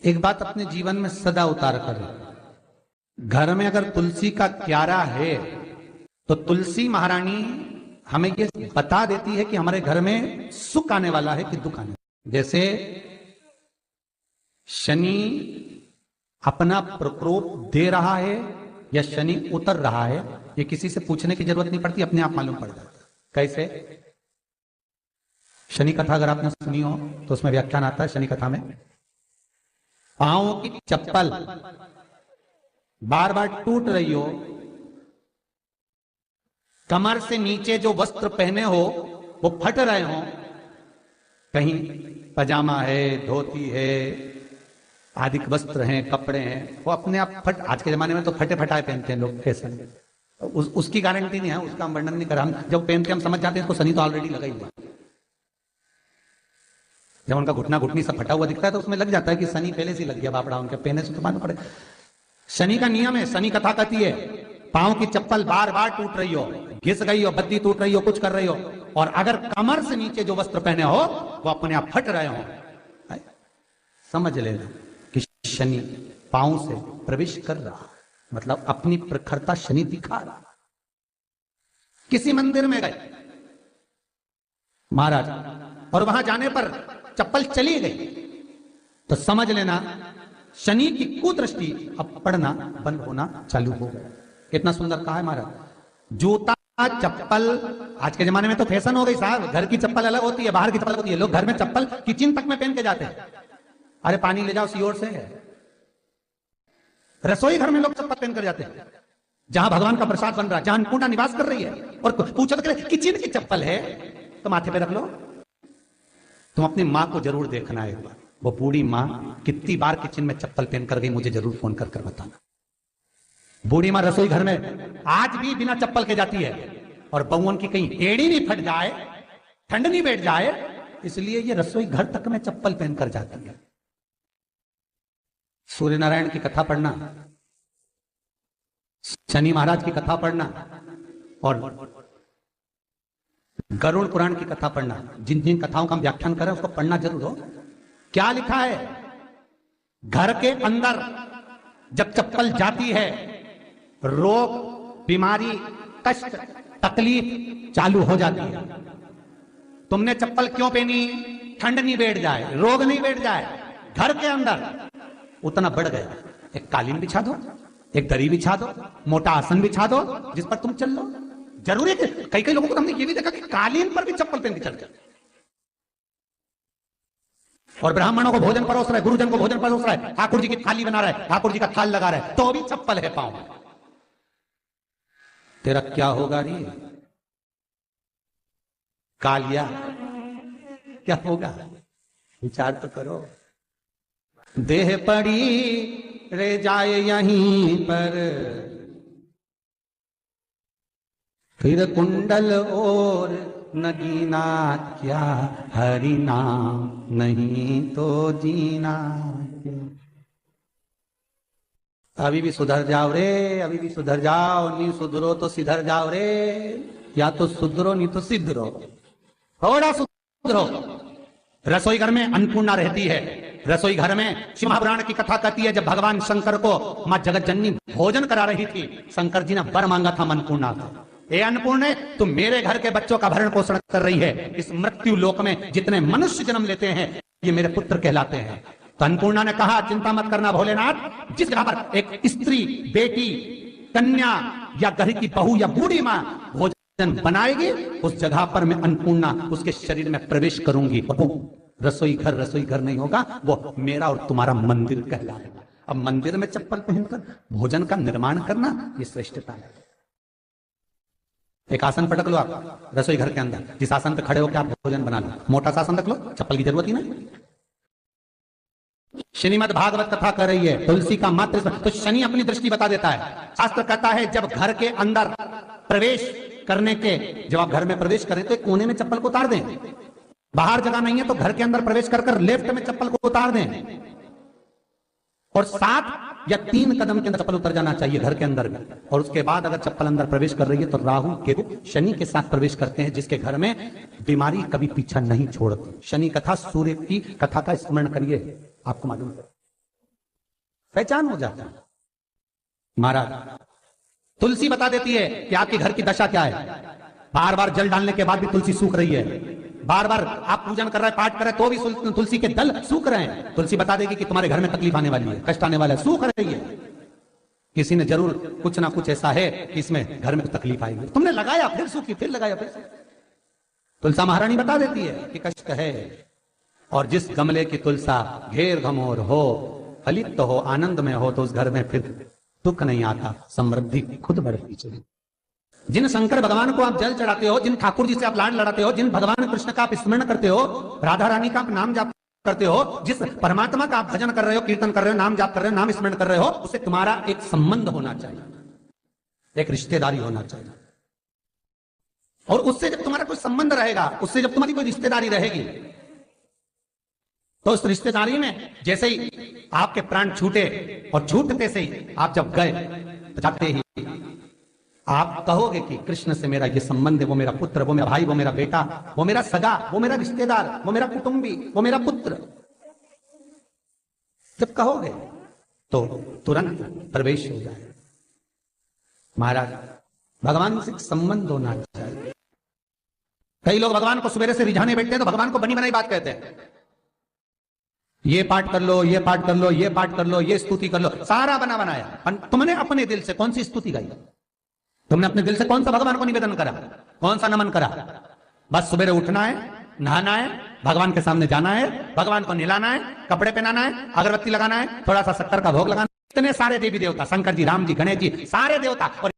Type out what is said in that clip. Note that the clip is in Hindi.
एक बात अपने जीवन में सदा उतार करें। घर में अगर तुलसी का क्यारा है तो तुलसी महारानी हमें ये बता देती है कि हमारे घर में सुख आने वाला है कि दुख आने वाला है। जैसे शनि अपना प्रकोप दे रहा है या शनि उतर रहा है, ये किसी से पूछने की जरूरत नहीं पड़ती, अपने आप मालूम पड़ जाता है। कैसे? शनि कथा अगर आपने सुनी हो तो उसमें व्याख्यान आता है शनि कथा में, पांव की चप्पल बार बार टूट रही हो, कमर से नीचे जो वस्त्र पहने हो वो फट रहे हो, कहीं पजामा है, धोती है, आदि वस्त्र हैं, कपड़े हैं, वो अपने आप फट, आज के जमाने में तो फटे फटाए पहनते हैं लोग फैशन, उसकी गारंटी नहीं है, उसका हम वर्णन नहीं कर रहा। हम जब पहनते हम समझ जाते हैं इसको शनि तो ऑलरेडी लगा ही हुआ। जब उनका घुटना घुटनी सब फटा हुआ दिखता है तो उसमें लग जाता है कि शनि पहले से लग गया बापड़ा, उनके पहने से तो मालूम पड़े। शनि का नियम है, शनि कथा कहती है पांव की चप्पल बार बार टूट रही हो, घिस गई हो, बद्दी टूट रही हो, कुछ कर रही हो, और अगर कमर से नीचे जो वस्त्र पहने हो वो अपने आप फट रहे हो, समझ लेना कि शनि पांव से प्रवेश कर रहा, मतलब अपनी प्रखरता शनि दिखा रहा। किसी मंदिर में गए महाराज और वहां जाने पर चप्पल चली गई तो समझ लेना शनि की कुदृष्टि अब पड़ना बंद होना चालू हो गया। कितना सुंदर कहा है महाराज। जूता चप्पल आज के जमाने में तो फैशन हो गई साहब, घर की चप्पल अलग होती है, बाहर की चप्पल होती है। लोग घर में चप्पल किचन तक में पहन के जाते हैं। अरे पानी ले जाओ सीओर से। रसोई घर में लोग चप्पल पहन कर जाते हैं, जहां भगवान का प्रसाद बन रहा है, जहां अन्नपूर्णा निवास कर रही है, और पूछो तो किचन की चप्पल है तो माथे पे रख लो। तुम अपनी माँ को जरूर देखना है एक बार, वो बूढ़ी माँ कितनी बार किचन में चप्पल पहन कर गई, मुझे जरूर फोन कर बताना। बूढ़ी माँ रसोई घर में आज भी बिना चप्पल के जाती है, और बहुओं की कहीं एड़ी नहीं फट जाए, ठंड नहीं बैठ जाए, इसलिए ये रसोई घर तक में चप्पल पहन कर जाती है। सूर्य नारायण की कथा पढ़ना, शनि महाराज की कथा पढ़ना, और गरुड़ पुराण की कथा पढ़ना, जिन जिन कथाओं का हम व्याख्यान करें उसको पढ़ना जरूर हो। क्या लिखा है? घर के अंदर जब चप्पल जाती है, रोग, बीमारी, कष्ट, तकलीफ चालू हो जाती है। तुमने चप्पल क्यों पहनी? ठंड नहीं बैठ जाए, रोग नहीं बैठ जाए। घर के अंदर उतना बढ़ गया, एक कालीन बिछा दो, एक दरी बिछा दो, मोटा आसन बिछा दो जिस पर तुम चल लो। जरूरी है कि कई लोगों को हमने ये भी देखा कि कालीन पर भी चप्पल पहन के चलते, और ब्राह्मणों को भोजन परोस रहा है, गुरुजन को भोजन परोस रहा है, ठाकुर जी की थाली बना रहा है, ठाकुर जी का थाल लगा रहा है, तो भी चप्पल है पांव। तेरा क्या होगा रे कालिया, क्या होगा? विचार तो करो। देह पड़ी रे जाए यहीं पर, फिर कुंडल और नगीना, क्या हरि नाम नहीं तो जीना। अभी भी सुधर जाओ रे, अभी भी सुधर जाओ, नहीं सुधरो तो सिधर जाओ रे, या तो सुधरो नहीं तो सिधरो, थोड़ा सुधरो। रसोई घर में अन्नपूर्णा रहती है। रसोई घर में शिव महापुराण की कथा कहती है जब भगवान शंकर को मां जगत जननी भोजन करा रही थी, शंकर जी ने वर मांगा था अन्नपूर्णा से। ए अन्नपूर्णे, तुम मेरे घर के बच्चों का भरण पोषण कर रही है। इस मृत्यु लोक में जितने मनुष्य जन्म लेते हैं ये मेरे पुत्र कहलाते हैं। तो अन्नपूर्णा ने कहा चिंता मत करना भोलेनाथ, जिस जगह पर एक स्त्री, बेटी, कन्या या घर की बहू या बूढ़ी माँ भोजन बनाएगी, उस जगह पर मैं अन्नपूर्णा उसके शरीर में प्रवेश करूंगी। रसोई घर नहीं होगा, वो मेरा और तुम्हारा मंदिर कहलाएगा। अब मंदिर में चप्पल पहनकर भोजन का निर्माण करना ये श्रेष्ठता है। एक आसन पटक लो आप रसोई घर के अंदर, जिस आसन पे खड़े होकर आप भोजन बना लो, मोटा सा आसन रख लो, चप्पल की जरूरत ही नहीं। श्रीमद् भागवत कथा कर रही है तुलसी का मात्र, तो शनि अपनी दृष्टि बता देता है। शास्त्र कहता है जब घर के अंदर प्रवेश करने के, जब आप घर में प्रवेश करें तो कोने में चप्पल को उतार दें, बाहर जगह नहीं है तो घर के अंदर प्रवेश कर लेफ्ट में चप्पल को उतार दें, और 7 या 3 कदम के अंदर चप्पल उतर जाना चाहिए घर के अंदर में। और उसके बाद अगर चप्पल अंदर प्रवेश कर रही है तो राहु केतु शनि के साथ प्रवेश करते हैं, जिसके घर में बीमारी कभी पीछा नहीं छोड़ती। शनि कथा, सूर्य की कथा का स्मरण करिए, आपको मालूम है। पहचान हो जाता है। महाराज तुलसी बता देती है कि आपके घर की दशा क्या है। बार बार जल डालने के बाद भी तुलसी सूख रही है, बार बार आप पूजन कर रहे हैं, पाठ कर रहे हैं, तो भी तुलसी के दल सूख रहे हैं। तुलसी बता देगी कि तुम्हारे घर में तकलीफ आने वाली है, कष्ट आने वाला है, सूख रही है। किसी ने जरूर कुछ ना कुछ ऐसा है कि इसमें घर में तकलीफ आएगी, तुमने लगाया फिर सूखी, फिर लगाया फिर। तुलसा महारानी बता देती है कि कष्ट है। और जिस गमले की तुलसा घेर घमोर हो, फलित हो, आनंद में हो, तो उस घर में फिर दुख नहीं आता, समृद्धि खुद बढ़ती चली। जिन शंकर भगवान को आप जल चढ़ाते हो, जिन ठाकुर जी से आप लाड लड़ाते हो, जिन भगवान कृष्ण का आप स्मरण करते हो, राधा रानी का आप नाम जाप करते हो, जिस परमात्मा का आप भजन कर रहे हो, कीर्तन कर रहे हो, नाम जाप कर रहे हो, नाम स्मरण कर रहे हो, उससे तुम्हारा एक संबंध होना चाहिए, एक रिश्तेदारी होना चाहिए। और उससे जब तुम्हारा कोई संबंध रहेगा, उससे जब तुम्हारी कोई रिश्तेदारी रहेगी, तो उस रिश्तेदारी में जैसे ही आपके प्राण छूटे, और छूटते से ही आप जब गए, तो जाते ही आप कहोगे कि कृष्ण से मेरा ये संबंध है, वो मेरा पुत्र, वो मेरा भाई, वो मेरा बेटा, वो मेरा सगा, वो मेरा रिश्तेदार, वो मेरा कुटुंबी, वो मेरा पुत्र। जब कहोगे तो तुरंत प्रवेश हो जाए। महाराज भगवान से संबंध होना चाहिए। कई लोग भगवान को सवेरे से रिझाने बैठते हैं तो भगवान को बनी बनाई बात कहते हैं, ये पाठ कर लो, ये पाठ कर लो, ये पाठ कर लो, ये स्तुति कर लो, सारा बना बनाया। तुमने अपने दिल से कौन सी स्तुति गाई? तुमने अपने दिल से कौन सा भगवान को निवेदन करा, कौन सा नमन करा? बस सुबह उठना है, नहाना है, भगवान के सामने जाना है, भगवान को नहलाना है, कपड़े पहनाना है, अगरबत्ती लगाना है, थोड़ा सा शक्कर का भोग लगाना है। इतने सारे देवी देवता, शंकर जी, राम जी, गणेश जी, सारे देवता, और